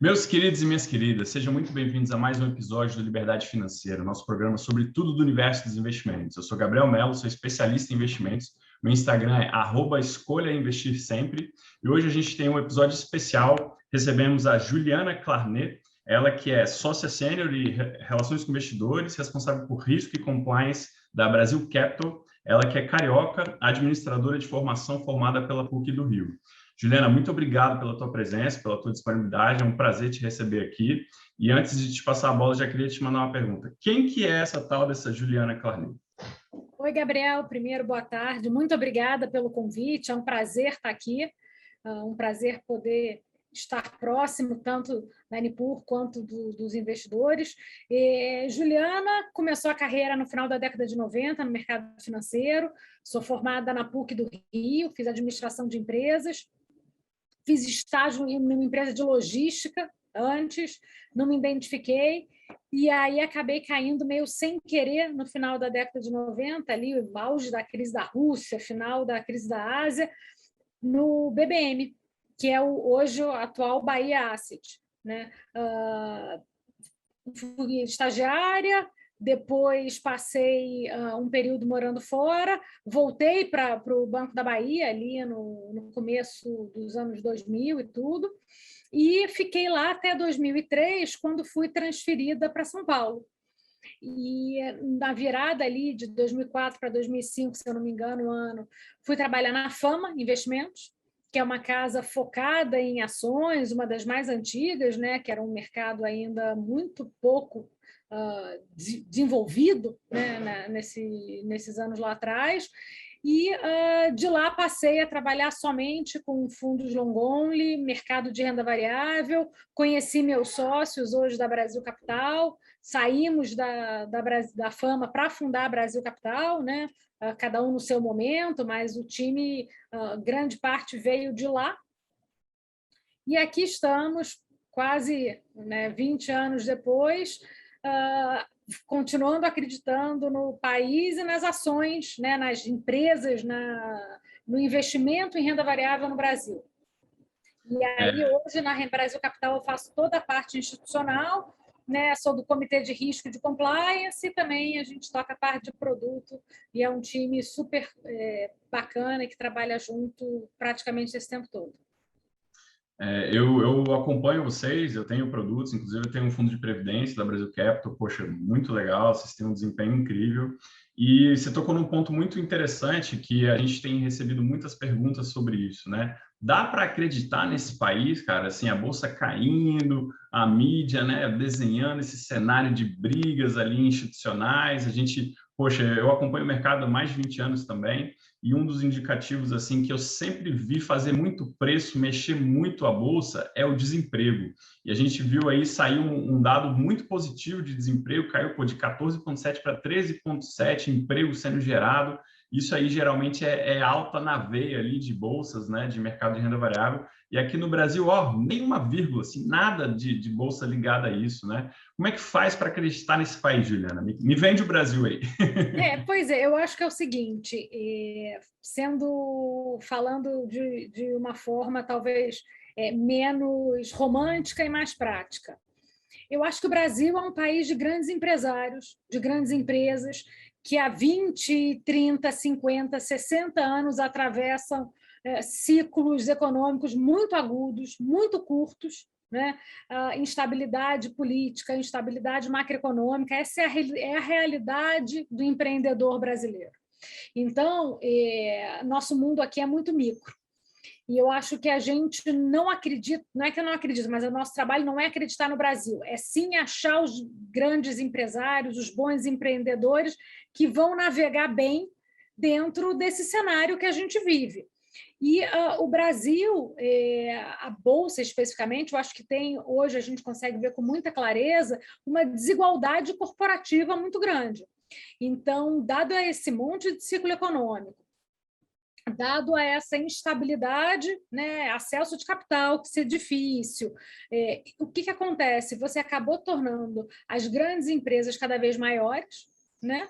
Meus queridos e minhas queridas, sejam muito bem-vindos a mais um episódio do Liberdade Financeira, nosso programa sobre tudo do universo dos investimentos. Eu sou Gabriel Mello, sou especialista em investimentos. Meu Instagram é @escolhainvestirsemempre. E hoje a gente tem um episódio especial. Recebemos a Juliana Clarnet, ela que é sócia sênior e relações com investidores, responsável por risco e compliance da Brasil Capital. Ela que é carioca, administradora de formação formada pela PUC do Rio. Juliana, muito obrigado pela tua presença, pela tua disponibilidade. É um prazer te receber aqui. E antes de te passar a bola, já queria te mandar uma pergunta. Quem que é essa tal dessa Juliana Clarnet? Oi, Gabriel. Primeiro, boa tarde. Muito obrigada pelo convite. É um prazer estar aqui. Um prazer poder estar próximo tanto da Nipur quanto dos investidores. Juliana começou a carreira no final da década de 90 no mercado financeiro. Sou formada na PUC do Rio, fiz administração de empresas. Fiz estágio em uma empresa de logística antes, não me identifiquei, e aí acabei caindo meio sem querer no final da década de 90, ali o auge da crise da Rússia, final da crise da Ásia, no BBM, que é hoje o atual Bahia Asset. Né? Fui estagiária, depois passei um período morando fora, voltei para o Banco da Bahia, ali no começo dos anos 2000 e tudo, e fiquei lá até 2003, quando fui transferida para São Paulo. E na virada ali de 2004 para 2005, se eu não me engano, fui trabalhar na Fama Investimentos, que é uma casa focada em ações, uma das mais antigas, né, que era um mercado ainda muito pouco desenvolvido, né, nesses anos lá atrás. E de lá passei a trabalhar somente com fundos long only, mercado de renda variável, conheci meus sócios hoje da Brasil Capital, saímos da Fama para fundar a Brasil Capital, né? Cada um no seu momento, mas o time, grande parte veio de lá. E aqui estamos, quase 20 anos depois, continuando acreditando no país e nas ações, né, nas empresas, no investimento em renda variável no Brasil. E aí, hoje, na Brasil Capital, eu faço toda a parte institucional, né, sou do Comitê de Risco e de Compliance, e também a gente toca a parte de produto, e é um time super bacana que trabalha junto praticamente esse tempo todo. Eu acompanho vocês, eu tenho produtos, inclusive eu tenho um fundo de previdência da Brasil Capital, poxa, muito legal, vocês têm um desempenho incrível. E você tocou num ponto muito interessante que a gente tem recebido muitas perguntas sobre isso, né? Dá para acreditar nesse país, cara, assim, a bolsa caindo, a mídia, né, desenhando esse cenário de brigas ali institucionais, a gente, poxa, eu acompanho o mercado há mais de 20 anos também, e um dos indicativos assim que eu sempre vi fazer muito preço, mexer muito a bolsa, é o desemprego. E a gente viu aí sair um dado muito positivo de desemprego, caiu de 14,7 para 13,7 emprego sendo gerado. Isso aí geralmente é alta na veia ali de bolsas, né, de mercado de renda variável. E aqui no Brasil, ó, nem uma vírgula, assim, nada de bolsa ligada a isso, né? Como é que faz para acreditar nesse país, Juliana? Me vende o Brasil aí. Pois é, eu acho que é o seguinte, falando de uma forma talvez menos romântica e mais prática. Eu acho que o Brasil é um país de grandes empresários, de grandes empresas, que há 20, 30, 50, 60 anos atravessam ciclos econômicos muito agudos, muito curtos, né? Instabilidade política, instabilidade macroeconômica, essa é a realidade do empreendedor brasileiro. Então, nosso mundo aqui é muito micro. E eu acho que a gente não acredita, não é que eu não acredito, mas o nosso trabalho não é acreditar no Brasil, é sim achar os grandes empresários, os bons empreendedores que vão navegar bem dentro desse cenário que a gente vive. E o Brasil, a Bolsa especificamente, eu acho que hoje a gente consegue ver com muita clareza uma desigualdade corporativa muito grande. Então, dado esse monte de ciclo econômico, dado a essa instabilidade, né, acesso de capital que ser difícil, o que acontece? Você acabou tornando as grandes empresas cada vez maiores, né,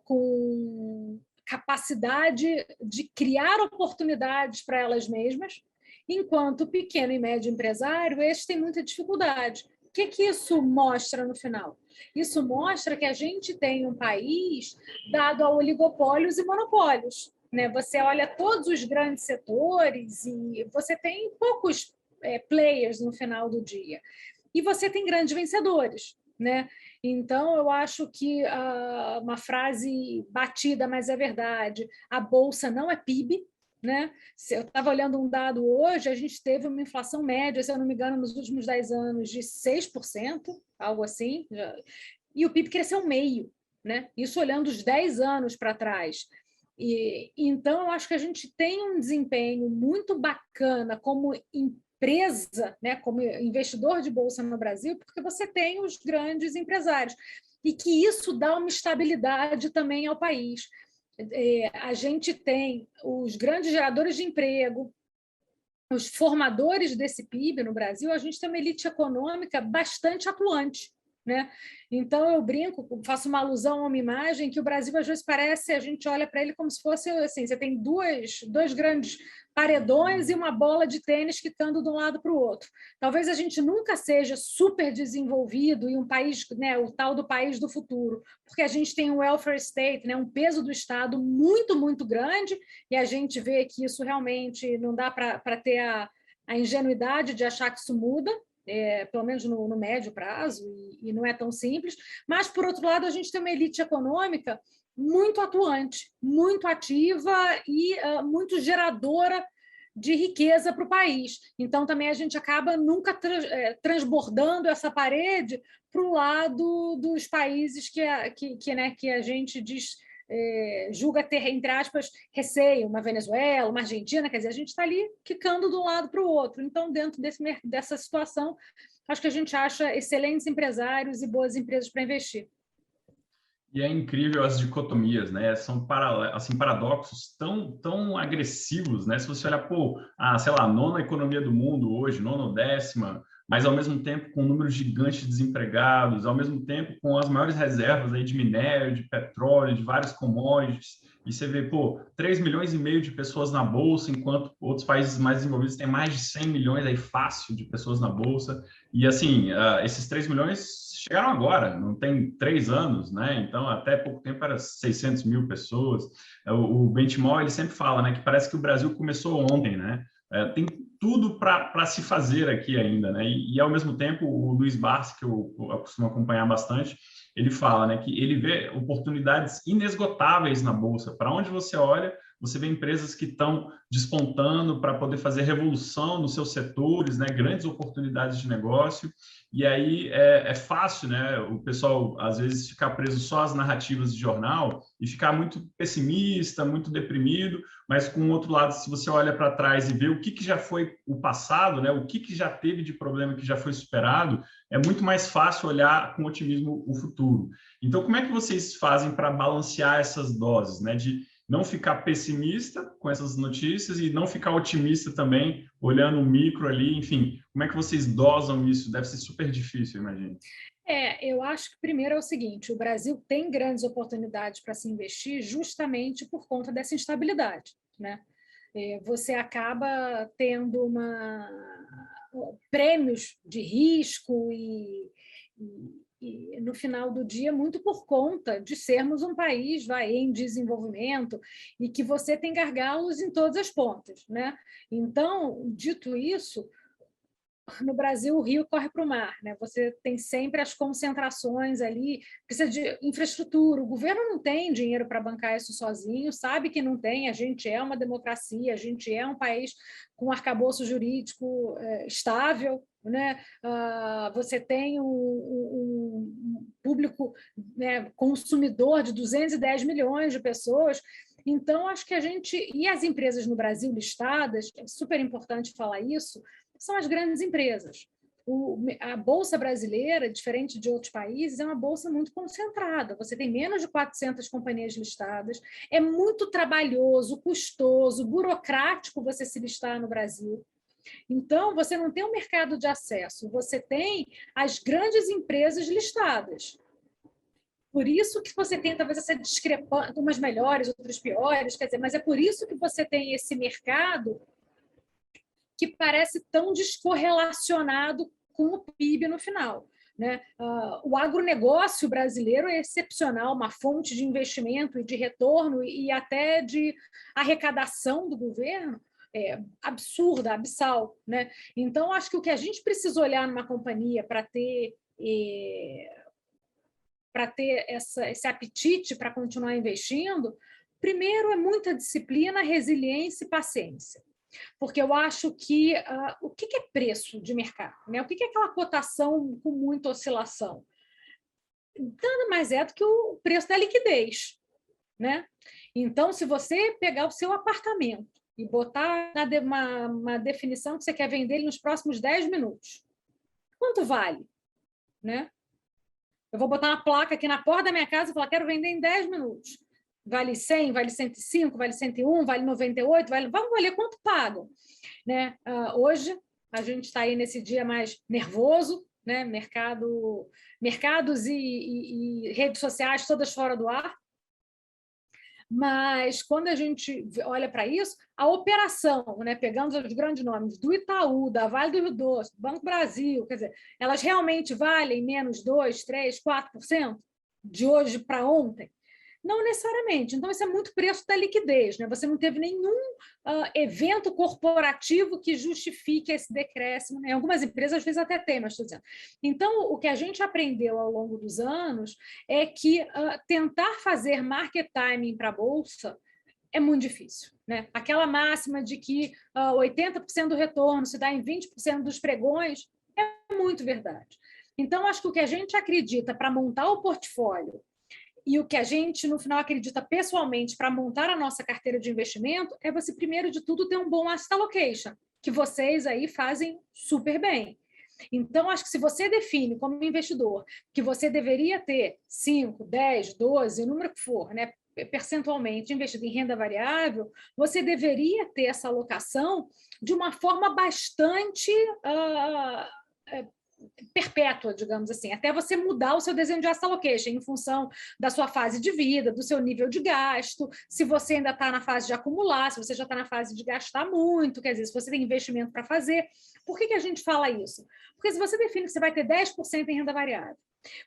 com capacidade de criar oportunidades para elas mesmas, enquanto o pequeno e médio empresário, este tem muita dificuldade. O que isso mostra no final? Isso mostra que a gente tem um país dado a oligopólios e monopólios, né? Você olha todos os grandes setores e você tem poucos players no final do dia. E você tem grandes vencedores, né? Então, eu acho que uma frase batida, mas é verdade, a Bolsa não é PIB, né? Eu estava olhando um dado hoje, a gente teve uma inflação média, se eu não me engano, nos últimos 10 anos de 6%, algo assim, e o PIB cresceu meio, né? Isso olhando os 10 anos para trás. Então, eu acho que a gente tem um desempenho muito bacana como empresa, né, como investidor de bolsa no Brasil, porque você tem os grandes empresários, e que isso dá uma estabilidade também ao país. A gente tem os grandes geradores de emprego, os formadores desse PIB no Brasil, a gente tem uma elite econômica bastante atuante, né? Então, eu brinco, faço uma alusão a uma imagem que o Brasil, às vezes, parece, a gente olha para ele como se fosse assim, você tem dois grandes paredões e uma bola de tênis quicando de um lado para o outro. Talvez a gente nunca seja super desenvolvido e um país, né, o tal do país do futuro, porque a gente tem um welfare state, né, um peso do Estado muito, muito grande, e a gente vê que isso realmente não dá para ter a ingenuidade de achar que isso muda, pelo menos no médio prazo, e não é tão simples. Mas, por outro lado, a gente tem uma elite econômica muito atuante, muito ativa e muito geradora de riqueza para o país. Então, também a gente acaba nunca transbordando essa parede para o lado dos países que a gente diz, julga ter, entre aspas, receio, uma Venezuela, uma Argentina, quer dizer, a gente está ali quicando de um lado para o outro. Então, dentro dessa situação, acho que a gente acha excelentes empresários e boas empresas para investir. E é incrível as dicotomias, né? São assim, paradoxos tão agressivos, né? Se você olhar, sei lá, a nona economia do mundo hoje, nona ou décima, mas ao mesmo tempo com um número gigante de desempregados, ao mesmo tempo com as maiores reservas aí de minério, de petróleo, de vários commodities, e você vê, 3 milhões e meio de pessoas na Bolsa, enquanto outros países mais desenvolvidos têm mais de 100 milhões aí fácil de pessoas na Bolsa, e assim, esses 3 milhões chegaram agora, não tem 3 anos, né? Então, até pouco tempo era 600 mil pessoas. O Benchimol, ele sempre fala, né, que parece que o Brasil começou ontem, né? Tem tudo para se fazer aqui ainda, né? E, ao mesmo tempo, o Luiz Barsi, que eu costumo acompanhar bastante, ele fala, né, que ele vê oportunidades inesgotáveis na Bolsa. Para onde você olha, você vê empresas que estão despontando para poder fazer revolução nos seus setores, né? Grandes oportunidades de negócio. E aí é fácil, né? O pessoal, às vezes, ficar preso só às narrativas de jornal e ficar muito pessimista, muito deprimido, mas, com o outro lado, se você olha para trás e vê o que já foi o passado, né? O que já teve de problema que já foi superado, é muito mais fácil olhar com otimismo o futuro. Então, como é que vocês fazem para balancear essas doses, né? De não ficar pessimista com essas notícias e não ficar otimista também, olhando o micro ali, enfim, como é que vocês dosam isso? Deve ser super difícil, eu imagino. Eu acho que primeiro é o seguinte, o Brasil tem grandes oportunidades para se investir justamente por conta dessa instabilidade, né? Você acaba tendo prêmios de risco e, no final do dia, muito por conta de sermos um país em desenvolvimento e que você tem gargalos em todas as pontas, né? Então, dito isso, no Brasil, o rio corre para o mar, né? Você tem sempre as concentrações ali, precisa de infraestrutura. O governo não tem dinheiro para bancar isso sozinho, sabe que não tem. A gente é uma democracia, a gente é um país com um arcabouço jurídico estável, né? Você tem um público, né, consumidor de 210 milhões de pessoas. Então, acho que e as empresas no Brasil listadas, é super importante falar isso, são as grandes empresas. A Bolsa brasileira, diferente de outros países, é uma bolsa muito concentrada. Você tem menos de 400 companhias listadas, é muito trabalhoso, custoso, burocrático você se listar no Brasil. Então, você não tem um mercado de acesso, você tem as grandes empresas listadas. Por isso que você tem, talvez, essa discrepância, umas melhores, outras piores, quer dizer, mas é por isso que você tem esse mercado que parece tão descorrelacionado com o PIB no final, né? O agronegócio brasileiro é excepcional, uma fonte de investimento e de retorno e até de arrecadação do governo absurda, abissal, né? Então, acho que o que a gente precisa olhar numa companhia para ter esse apetite para continuar investindo, primeiro é muita disciplina, resiliência e paciência. Porque eu acho que o que é preço de mercado? Né? O que é aquela cotação com muita oscilação? Nada mais é do que o preço da liquidez. Né? Então, se você pegar o seu apartamento e botar uma definição que você quer vender ele nos próximos 10 minutos, quanto vale? Né? Eu vou botar uma placa aqui na porta da minha casa e falar, quero vender em 10 minutos. Vale 100, vale 105, vale 101, vale 98, vamos valer quanto pagam. Né? Hoje, a gente está aí nesse dia mais nervoso, né? Mercados e redes sociais todas fora do ar. Mas, quando a gente olha para isso, a operação, né, pegando os grandes nomes do Itaú, da Vale do Rio Doce, do Banco Brasil, quer dizer, elas realmente valem menos 2%, 3%, 4% de hoje para ontem? Não necessariamente. Então, isso é muito preço da liquidez. Né? Você não teve nenhum evento corporativo que justifique esse decréscimo. Em algumas empresas, às vezes, até tem, mas estou dizendo. Então, o que a gente aprendeu ao longo dos anos é que tentar fazer market timing para a Bolsa é muito difícil. Né? Aquela máxima de que 80% do retorno se dá em 20% dos pregões é muito verdade. Então, acho que o que a gente acredita para montar o portfólio e o que a gente, no final, acredita pessoalmente para montar a nossa carteira de investimento é você, primeiro de tudo, ter um bom asset allocation, que vocês aí fazem super bem. Então, acho que se você define como investidor que você deveria ter 5, 10, 12, o número que for, né, percentualmente investido em renda variável, você deveria ter essa alocação de uma forma bastante perpétua, digamos assim, até você mudar o seu desenho de asset allocation em função da sua fase de vida, do seu nível de gasto, se você ainda está na fase de acumular, se você já está na fase de gastar muito, quer dizer, se você tem investimento para fazer. Por que a gente fala isso? Porque se você define que você vai ter 10% em renda variável,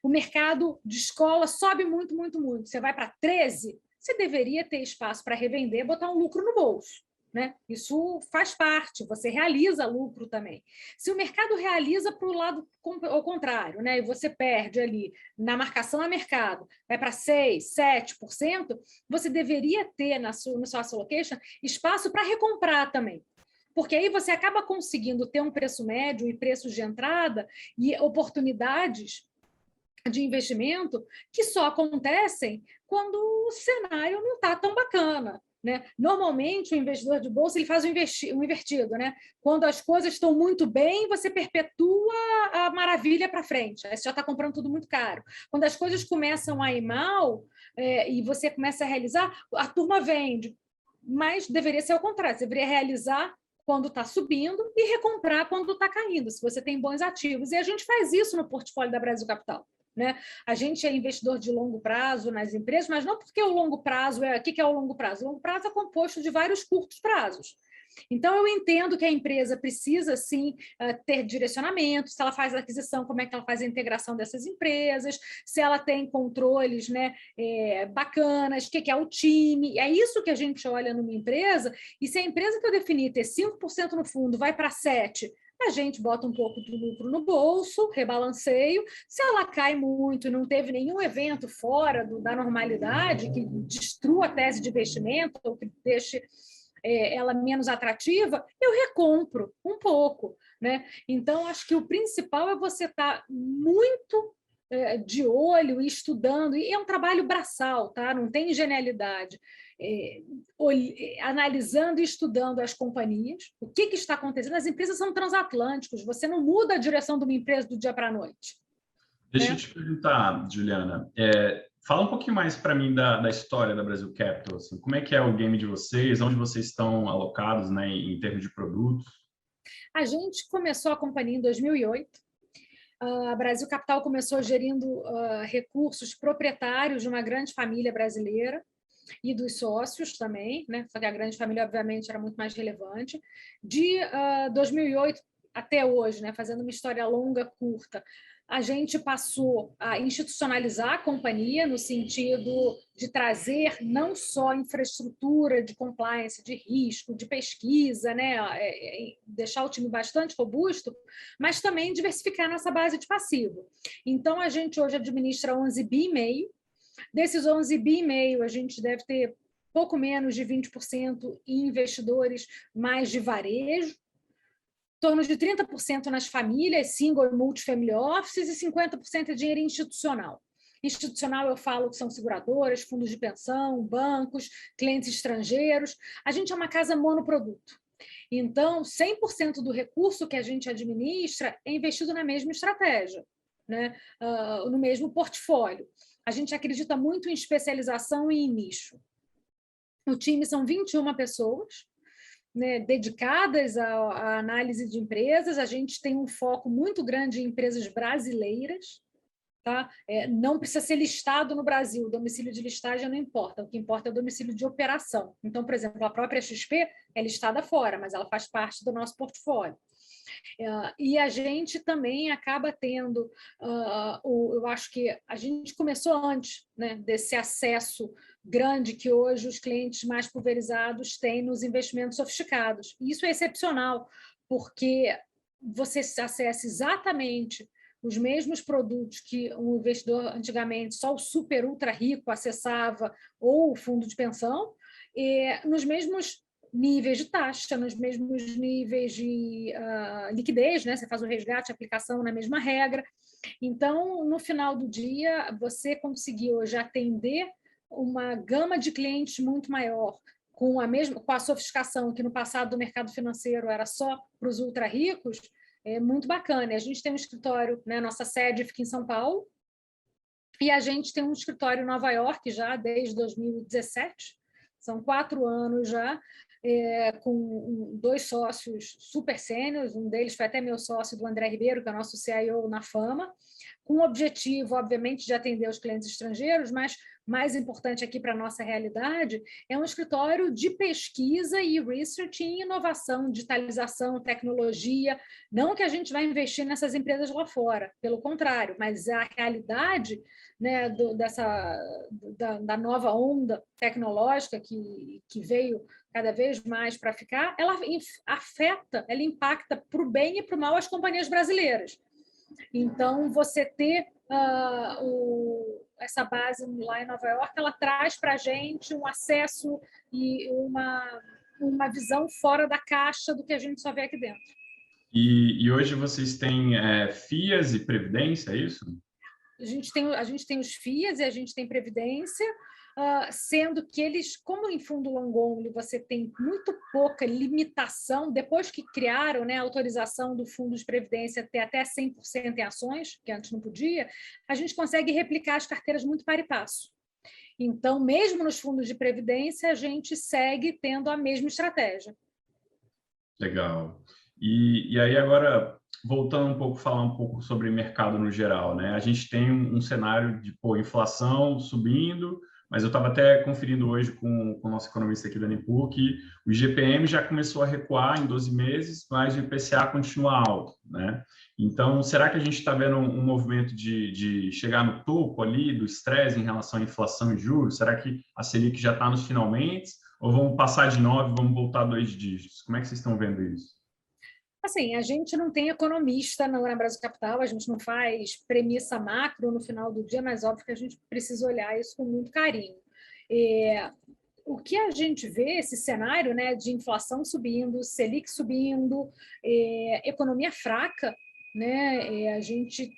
o mercado de escola sobe muito, muito, muito, você vai para 13%, você deveria ter espaço para revender e botar um lucro no bolso. Né? Isso faz parte, você realiza lucro também. Se o mercado realiza para o lado ao contrário, né? E você perde ali na marcação a mercado, vai para 6%, 7%, você deveria ter no seu asset allocation espaço para recomprar também. Porque aí você acaba conseguindo ter um preço médio e preços de entrada e oportunidades de investimento que só acontecem quando o cenário não está tão bacana. Né? Normalmente, o investidor de bolsa ele faz um invertido. Né? Quando as coisas estão muito bem, você perpetua a maravilha para frente. Aí você já está comprando tudo muito caro. Quando as coisas começam a ir mal e você começa a realizar, a turma vende. Mas deveria ser o contrário. Você deveria realizar quando está subindo e recomprar quando está caindo, se você tem bons ativos. E a gente faz isso no portfólio da Brasil Capital. Né? A gente é investidor de longo prazo nas empresas, mas não porque o longo prazo o que é o longo prazo? O longo prazo é composto de vários curtos prazos. Então, eu entendo que a empresa precisa, sim, ter direcionamento, se ela faz a aquisição, como é que ela faz a integração dessas empresas, se ela tem controles, né, bacanas, o que é o time. É isso que a gente olha numa empresa, e se a empresa que eu definir ter 5% no fundo vai para 7%, a gente bota um pouco de lucro no bolso, rebalanceio. Se ela cai muito e não teve nenhum evento fora da normalidade que destrua a tese de investimento ou que deixe ela menos atrativa, eu recompro um pouco. Né? Então, acho que o principal é você estar muito de olho e estudando, e é um trabalho braçal, tá? Não tem genialidade. Analisando e estudando as companhias, o que está acontecendo. As empresas são transatlânticos, você não muda a direção de uma empresa do dia para a noite. Deixa eu te perguntar, Juliana, fala um pouquinho mais para mim da história da Brasil Capital. Assim, como é que é o game de vocês, onde vocês estão alocados, né, em termos de produtos? A gente começou a companhia em 2008. A Brasil Capital começou gerindo recursos proprietários de uma grande família brasileira. e dos sócios também, né? Só que a grande família, obviamente, era muito mais relevante. De 2008 até hoje, né? Fazendo uma história longa, curta, a gente passou a institucionalizar a companhia no sentido de trazer não só infraestrutura de compliance, de risco, de pesquisa, né? Deixar o time bastante robusto, mas também diversificar nossa base de passivo. Então, a gente hoje administra 11 bi e meio. Desses 11 bi e meio, a gente deve ter pouco menos de 20% em investidores mais de varejo, em torno de 30% nas famílias, single e multifamily offices, e 50% é dinheiro institucional. Institucional, eu falo que são seguradoras, fundos de pensão, bancos, clientes estrangeiros. A gente é uma casa monoproduto. Então, 100% do recurso que a gente administra é investido na mesma estratégia, né? No mesmo portfólio. A gente acredita muito em especialização e em nicho. O time são 21 pessoas, né, dedicadas à análise de empresas. A gente tem um foco muito grande em empresas brasileiras. Tá? Não precisa ser listado no Brasil, o domicílio de listagem não importa, o que importa é o domicílio de operação. Então, por exemplo, a própria XP é listada fora, mas ela faz parte do nosso portfólio. E a gente também acaba tendo, eu acho que a gente começou antes, né, desse acesso grande que hoje os clientes mais pulverizados têm nos investimentos sofisticados. E isso é excepcional, porque você acessa exatamente os mesmos produtos que um investidor antigamente, só o super ultra rico acessava, ou o fundo de pensão, nos mesmos níveis de taxa, nos mesmos níveis de liquidez, né? Você faz o resgate, a aplicação na mesma regra. Então, no final do dia, você conseguiu já atender uma gama de clientes muito maior, com a sofisticação que no passado do mercado financeiro era só para os ultra ricos. É muito bacana. A gente tem um escritório, né? Nossa sede fica em São Paulo, e a gente tem um escritório em Nova York já desde 2017. São 4 anos já, com 2 sócios super sêniores, um deles foi até meu sócio, do André Ribeiro, que é o nosso CIO na Fama, com o objetivo, obviamente, de atender os clientes estrangeiros, mas mais importante aqui para a nossa realidade, é um escritório de pesquisa e research em inovação, digitalização, tecnologia. Não que a gente vai investir nessas empresas lá fora, pelo contrário, mas a realidade, né, da nova onda tecnológica que veio cada vez mais para ficar, ela afeta, ela impacta para o bem e para o mal as companhias brasileiras. Então, você ter essa base lá em Nova York, ela traz para a gente um acesso e uma visão fora da caixa do que a gente só vê aqui dentro. E hoje vocês têm FIAs e Previdência, é isso? A gente tem os FIAs e a gente tem Previdência, sendo que eles, como em fundo long only você tem muito pouca limitação, depois que criaram, né, a autorização do fundo de previdência ter até 100% em ações, que antes não podia, a gente consegue replicar as carteiras muito para e passo. Então, mesmo nos fundos de previdência, a gente segue tendo a mesma estratégia. Legal. E aí agora, voltando um pouco, falar um pouco sobre mercado no geral, né? A gente tem um cenário de inflação subindo, mas eu estava até conferindo hoje com o nosso economista aqui da Nipur que o IGPM já começou a recuar em 12 meses, mas o IPCA continua alto, né? Então, será que a gente está vendo um movimento de chegar no topo ali do estresse em relação à inflação e juros? Será que a Selic já está nos finalmente? Ou vamos passar de 9, vamos voltar a 2 dígitos? Como é que vocês estão vendo isso? Assim, a gente não tem economista na Brasil Capital, a gente não faz premissa macro no final do dia, mas óbvio que a gente precisa olhar isso com muito carinho. O que a gente vê, esse cenário, né, de inflação subindo, Selic subindo, economia fraca, né, a gente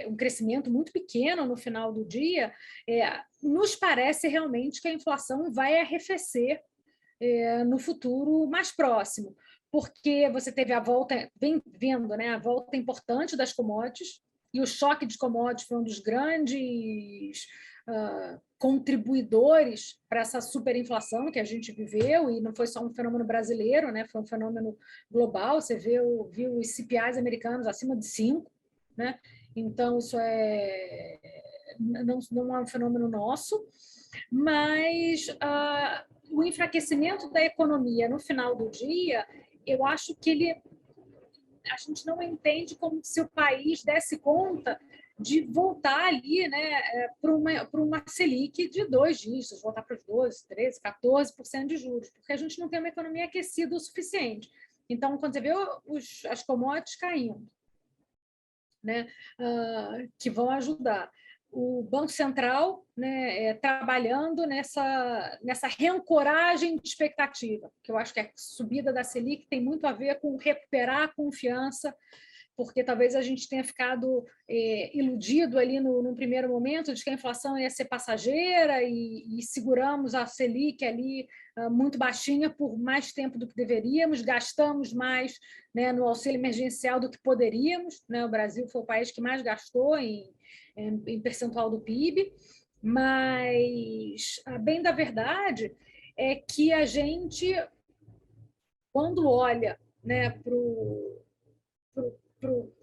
um crescimento muito pequeno no final do dia, nos parece realmente que a inflação vai arrefecer no futuro mais próximo, porque você teve a volta, vem vendo, né, a volta importante das commodities, e o choque de commodities foi um dos grandes contribuidores para essa superinflação que a gente viveu, e não foi só um fenômeno brasileiro, né, foi um fenômeno global. Você viu os CPIs americanos acima de 5, né? Então, isso não é um fenômeno nosso. Mas o enfraquecimento da economia no final do dia, eu acho que a gente não entende como se o país desse conta de voltar ali, né, para uma Selic de 2 dígitos, voltar para os 12, 13, 14% de juros, porque a gente não tem uma economia aquecida o suficiente. Então, quando você vê as commodities caindo, né, que vão ajudar. O Banco Central, né, trabalhando nessa reancoragem de expectativa, que eu acho que a subida da Selic tem muito a ver com recuperar a confiança, porque talvez a gente tenha ficado iludido ali no primeiro momento de que a inflação ia ser passageira e seguramos a Selic ali muito baixinha por mais tempo do que deveríamos, gastamos mais, né, no auxílio emergencial do que poderíamos, né? O Brasil foi o país que mais gastou em percentual do PIB, mas a bem da verdade é que a gente, quando olha, né,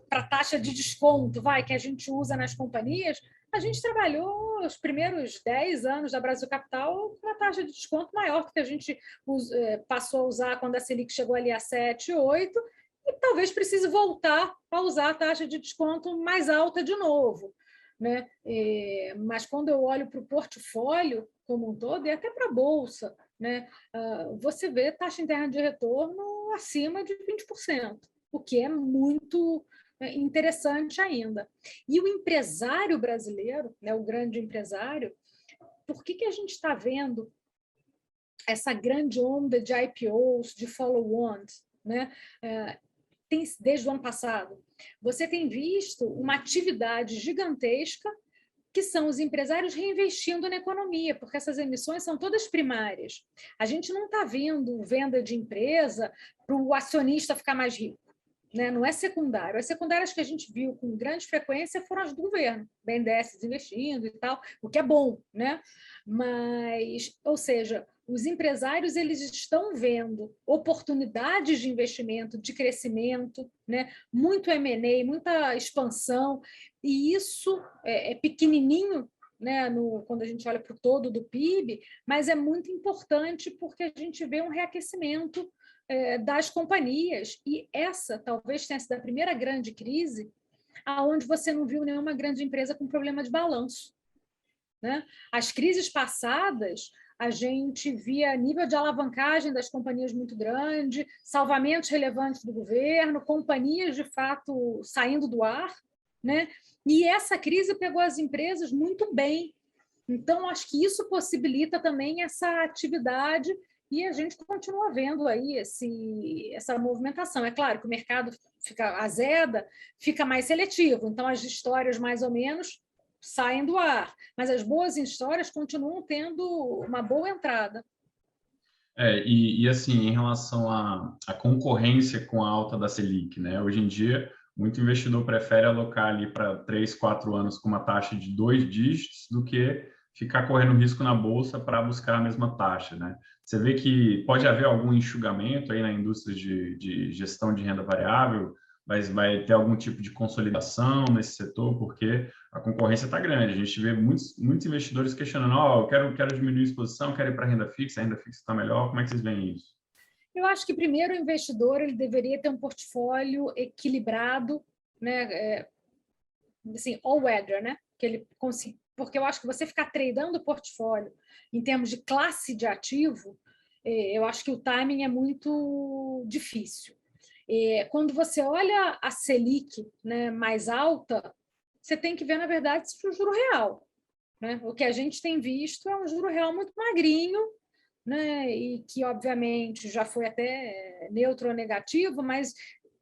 para a taxa de desconto que a gente usa nas companhias, a gente trabalhou os primeiros 10 anos da Brasil Capital com uma taxa de desconto maior do que a gente passou a usar quando a Selic chegou ali a 7, 8, e talvez precise voltar a usar a taxa de desconto mais alta de novo, né? Mas quando eu olho para o portfólio como um todo, e até para a Bolsa, né, você vê taxa interna de retorno acima de 20%. O que é muito interessante ainda. E o empresário brasileiro, né, o grande empresário, por que a gente está vendo essa grande onda de IPOs, de follow-ons, né? Desde o ano passado? Você tem visto uma atividade gigantesca que são os empresários reinvestindo na economia, porque essas emissões são todas primárias. A gente não está vendo venda de empresa para o acionista ficar mais rico, né? Não é secundário. As secundárias que a gente viu com grande frequência foram as do governo, BNDES investindo e tal, o que é bom, né? Mas, ou seja, os empresários eles estão vendo oportunidades de investimento, de crescimento, né? Muito M&A, muita expansão, e isso é pequenininho, né, quando a gente olha para o todo do PIB, mas é muito importante porque a gente vê um reaquecimento das companhias, e essa talvez tenha sido a primeira grande crise onde você não viu nenhuma grande empresa com problema de balanço, né? As crises passadas, a gente via nível de alavancagem das companhias muito grande, salvamentos relevantes do governo, companhias, de fato, saindo do ar, né? E essa crise pegou as empresas muito bem. Então, acho que isso possibilita também essa atividade e a gente continua vendo aí essa movimentação. É claro que o mercado fica azeda, fica mais seletivo, então as histórias mais ou menos saem do ar, mas as boas histórias continuam tendo uma boa entrada. Assim, em relação à concorrência com a alta da Selic, né? Hoje em dia, muito investidor prefere alocar ali para 3, 4 anos com uma taxa de 2 dígitos do que ficar correndo risco na bolsa para buscar a mesma taxa, né? Você vê que pode haver algum enxugamento aí na indústria de gestão de renda variável, mas vai ter algum tipo de consolidação nesse setor, porque a concorrência está grande. A gente vê muitos investidores questionando: eu quero diminuir a exposição, quero ir para a renda fixa está melhor. Como é que vocês veem isso? Eu acho que, primeiro, o investidor ele deveria ter um portfólio equilibrado, né? Assim, all-weather, né? Que ele consiga, porque eu acho que você ficar tradando o portfólio em termos de classe de ativo, eu acho que o timing é muito difícil. Quando você olha a Selic, né, mais alta, você tem que ver, na verdade, o juro real, né? O que a gente tem visto é um juro real muito magrinho, né? E que, obviamente, já foi até neutro ou negativo, mas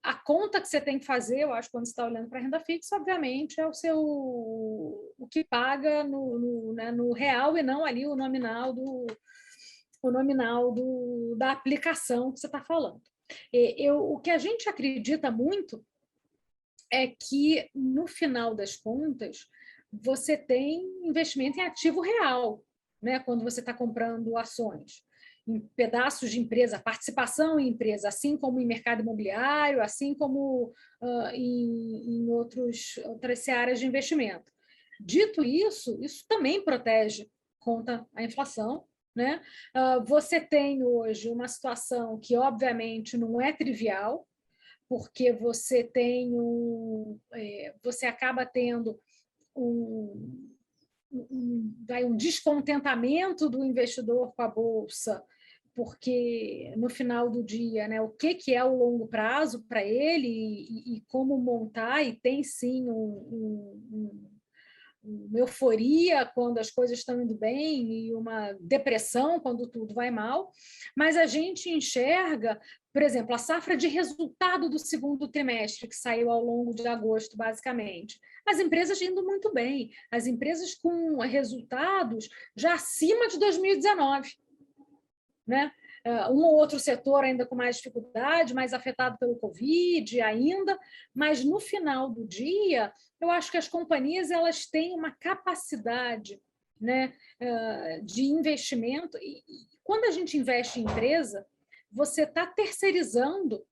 a conta que você tem que fazer, eu acho, quando você está olhando para a renda fixa, obviamente, é o que paga no real e não ali o nominal da aplicação que você está falando. O que a gente acredita muito é que, no final das contas, você tem investimento em ativo real, né? Quando você está comprando ações, em pedaços de empresa, participação em empresa, assim como em mercado imobiliário, assim como em outras áreas de investimento. Dito isso, isso também protege conta a inflação, né? Você tem hoje uma situação que, obviamente, não é trivial, porque você acaba tendo um descontentamento do investidor com a Bolsa, porque no final do dia, né, o que é o longo prazo para ele e como montar, e tem sim uma euforia quando as coisas estão indo bem e uma depressão quando tudo vai mal, mas a gente enxerga, por exemplo, a safra de resultado do segundo trimestre, que saiu ao longo de agosto, basicamente. As empresas indo muito bem, as empresas com resultados já acima de 2019, né? Um ou outro setor ainda com mais dificuldade, mais afetado pelo Covid ainda, mas no final do dia, eu acho que as companhias elas têm uma capacidade, né, de investimento, e quando a gente investe em empresa, você está terceirizando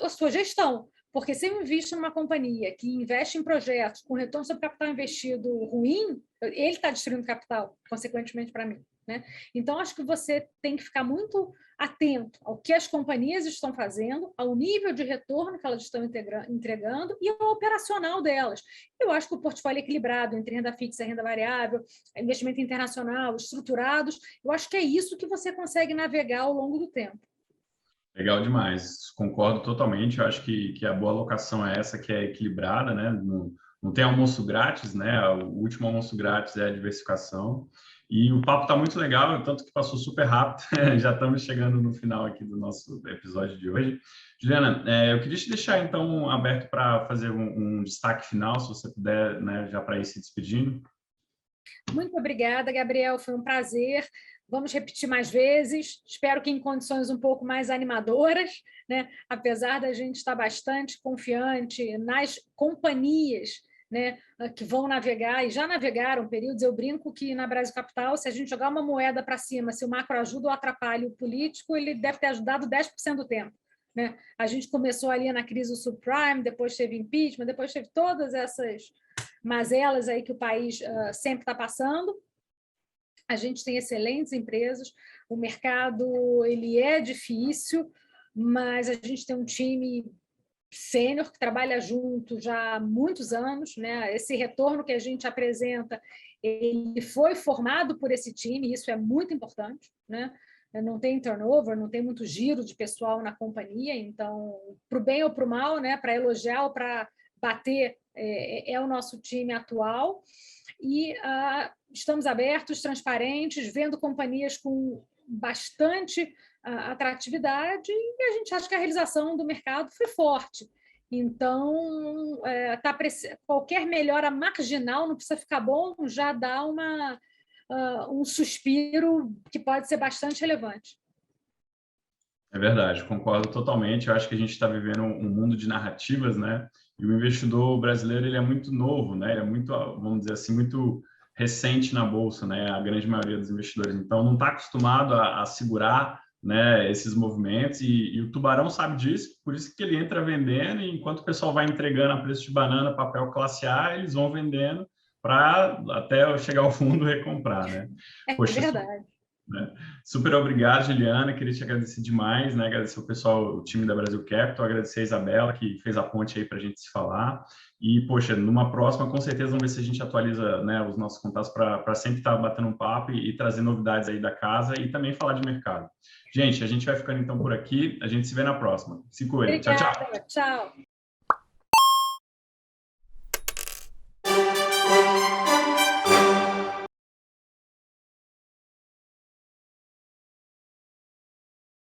a sua gestão, porque se eu invisto numa companhia que investe em projetos com retorno sobre capital investido ruim, ele está destruindo capital, consequentemente, para mim. Né? Então, acho que você tem que ficar muito atento ao que as companhias estão fazendo, ao nível de retorno que elas estão entregando e ao operacional delas. Eu acho que o portfólio equilibrado entre renda fixa e renda variável, investimento internacional, estruturados, eu acho que é isso que você consegue navegar ao longo do tempo. Legal demais, concordo totalmente. Eu acho que a boa alocação é essa, que é equilibrada, né? Não tem almoço grátis, né? O último almoço grátis é a diversificação. E o papo está muito legal, tanto que passou super rápido. Já estamos chegando no final aqui do nosso episódio de hoje. Juliana, eu queria te deixar então aberto para fazer um destaque final, se você puder, né? Já para ir se despedindo. Muito obrigada, Gabriel. Foi um prazer. Vamos repetir mais vezes, espero que em condições um pouco mais animadoras, né? Apesar da gente estar bastante confiante nas companhias, né, que vão navegar, e já navegaram períodos. Eu brinco que na Brasil Capital, se a gente jogar uma moeda para cima, se o macro ajuda ou atrapalha o político, ele deve ter ajudado 10% do tempo. Né? A gente começou ali na crise do subprime, depois teve impeachment, depois teve todas essas mazelas aí que o país sempre está passando. A gente tem excelentes empresas, o mercado ele é difícil, mas a gente tem um time sênior que trabalha junto já há muitos anos, né? Esse retorno que a gente apresenta, ele foi formado por esse time, isso é muito importante, né? Não tem turnover, não tem muito giro de pessoal na companhia, então, para o bem ou para o mal, né? Para elogiar ou para bater, é o nosso time atual. E estamos abertos, transparentes, vendo companhias com bastante atratividade, e a gente acha que a realização do mercado foi forte. Então, qualquer melhora marginal, não precisa ficar bom, já dá um suspiro que pode ser bastante relevante. É verdade, concordo totalmente. Eu acho que a gente está vivendo um mundo de narrativas, né? E o investidor brasileiro ele é muito novo, né? Ele é muito, vamos dizer assim, muito recente na bolsa, né? A grande maioria dos investidores. Então, não está acostumado a segurar, né, esses movimentos. E o tubarão sabe disso, por isso que ele entra vendendo. E enquanto o pessoal vai entregando a preço de banana, papel classe A, eles vão vendendo para até chegar ao fundo e recomprar, né? Poxa, é verdade. Né? Super obrigado, Juliana. Queria te agradecer demais, né? Agradecer o pessoal, o time da Brasil Capital, agradecer a Isabela, que fez a ponte aí para a gente se falar. E, poxa, numa próxima, com certeza, vamos ver se a gente atualiza, né, os nossos contatos para sempre estar batendo um papo e trazer novidades aí da casa e também falar de mercado. Gente, a gente vai ficando então por aqui. A gente se vê na próxima. Se cuida. Tchau, tchau. Tchau.